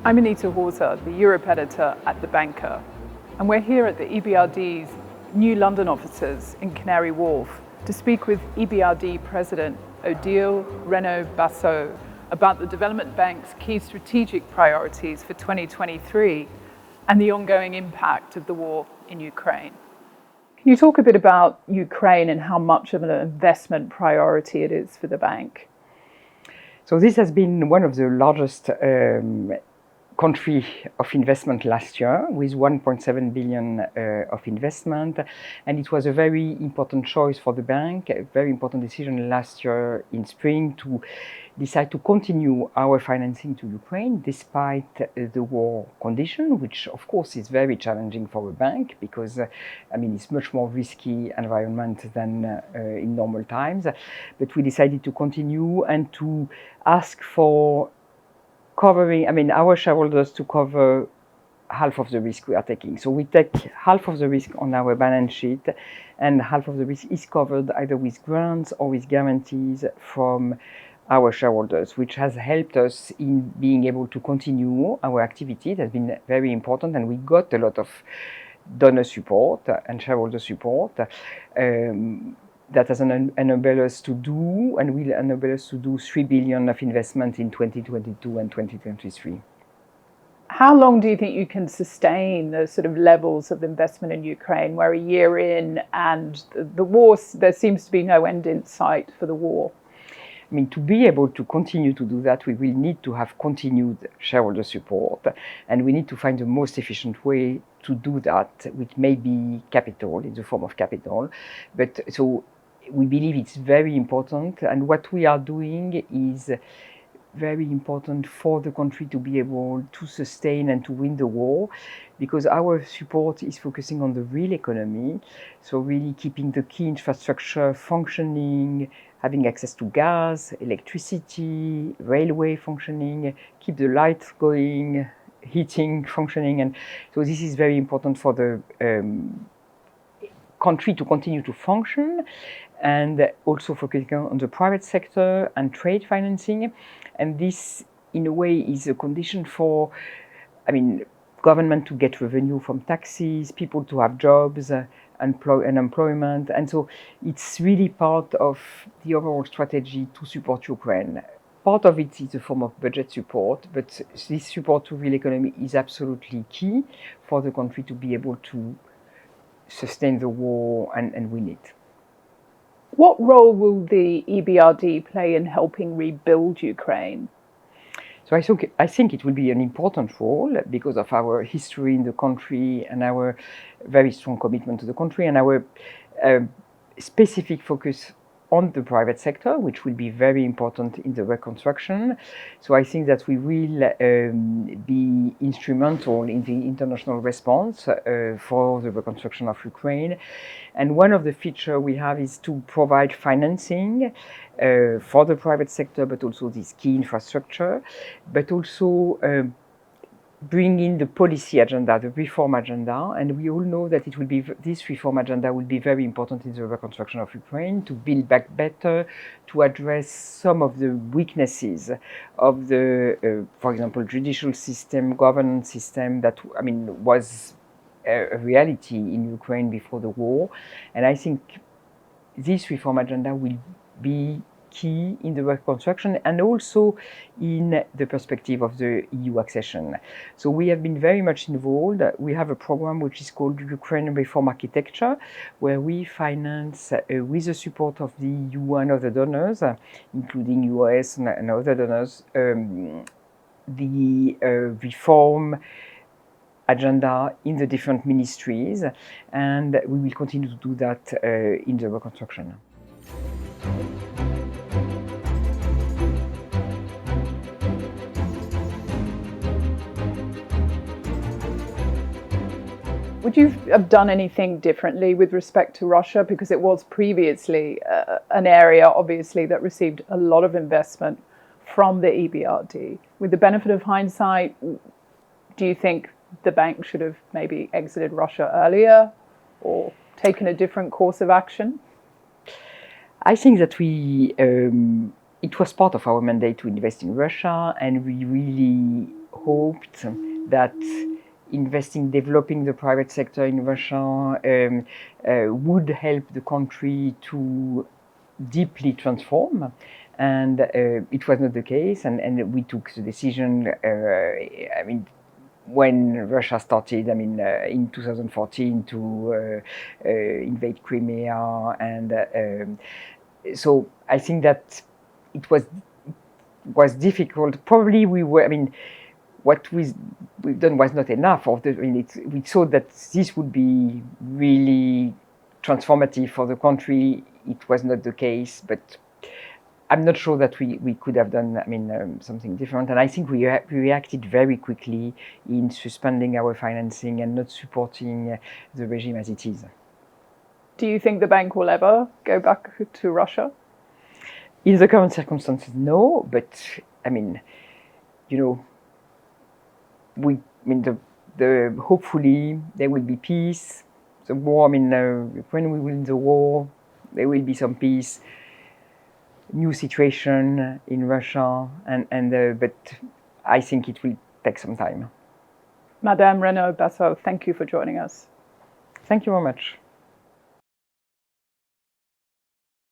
I'm Anita Horta, the Europe editor at The Banker, and we're here at the EBRD's new London offices in Canary Wharf to speak with EBRD President Odile Renaud-Bassaux about the Development Bank's key strategic priorities for 2023 and the ongoing impact of the war in Ukraine. Can you talk a bit about Ukraine and how much of an investment priority it is for the bank? So this has been one of the largest country of investment last year, with 1.7 billion of investment, and it was a very important choice for the bank, a very important decision last year in spring to decide to continue our financing to Ukraine despite the war condition, which of course is very challenging for a bank because it's much more risky environment than in normal times. But we decided to continue and to ask for our shareholders to cover half of the risk we are taking. So we take half of the risk on our balance sheet, and half of the risk is covered either with grants or with guarantees from our shareholders, which has helped us in being able to continue our activity. It has been very important, and we got a lot of donor support and shareholder support. That has enabled us to do, and will enable us to do 3 billion of investment in 2022 and 2023. How long do you think you can sustain those sort of levels of investment in Ukraine, where a year in and the war, there seems to be no end in sight for the war? To be able to continue to do that, we will need to have continued shareholder support, and we need to find the most efficient way to do that, which may be capital, in the form of capital. But so we believe it's very important, and what we are doing is very important for the country to be able to sustain and to win the war, because our support is focusing on the real economy, so really keeping the key infrastructure functioning, having access to gas, electricity, railway functioning, keep the lights going, heating functioning. And so this is very important for the country to continue to function, and also focusing on the private sector and trade financing. And this, in a way, is a condition for, government to get revenue from taxes, people to have jobs, unemployment. And so it's really part of the overall strategy to support Ukraine. Part of it is a form of budget support, but this support to real economy is absolutely key for the country to be able to sustain the war and win it. What role will the EBRD play in helping rebuild Ukraine? So I think it will be an important role because of our history in the country and our very strong commitment to the country, and our specific focus on the private sector, which will be very important in the reconstruction. So I think that we will be instrumental in the international response for the reconstruction of Ukraine. And one of the features we have is to provide financing for the private sector, but also this key infrastructure, but also bring in the policy agenda, the reform agenda. And we all know that this reform agenda will be very important in the reconstruction of Ukraine, to build back better, to address some of the weaknesses of the, for example, judicial system, governance system that was a reality in Ukraine before the war. And I think this reform agenda will be key in the reconstruction and also in the perspective of the EU accession. So we have been very much involved. We have a program which is called Ukraine Reform Architecture, where we finance with the support of the EU and other donors, including US and other donors, the reform agenda in the different ministries, and we will continue to do that in the reconstruction. Would you have done anything differently with respect to Russia? Because it was previously an area, obviously, that received a lot of investment from the EBRD. With the benefit of hindsight, do you think the bank should have maybe exited Russia earlier or taken a different course of action? I think that it was part of our mandate to invest in Russia, and we really hoped that investing, developing the private sector in Russia would help the country to deeply transform. And it was not the case, and we took the decision, when Russia started, in 2014 to invade Crimea, and so I think that it was difficult. Probably what we've done was not enough. We thought that this would be really transformative for the country. It was not the case, but I'm not sure that we could have done something different. And I think we reacted very quickly in suspending our financing and not supporting the regime as it is. Do you think the bank will ever go back to Russia? In the current circumstances, no. But hopefully there will be peace. The war, when we win the war, there will be some peace. New situation in Russia, but I think it will take some time. Madame Renaud-Bassaut, thank you for joining us. Thank you very much.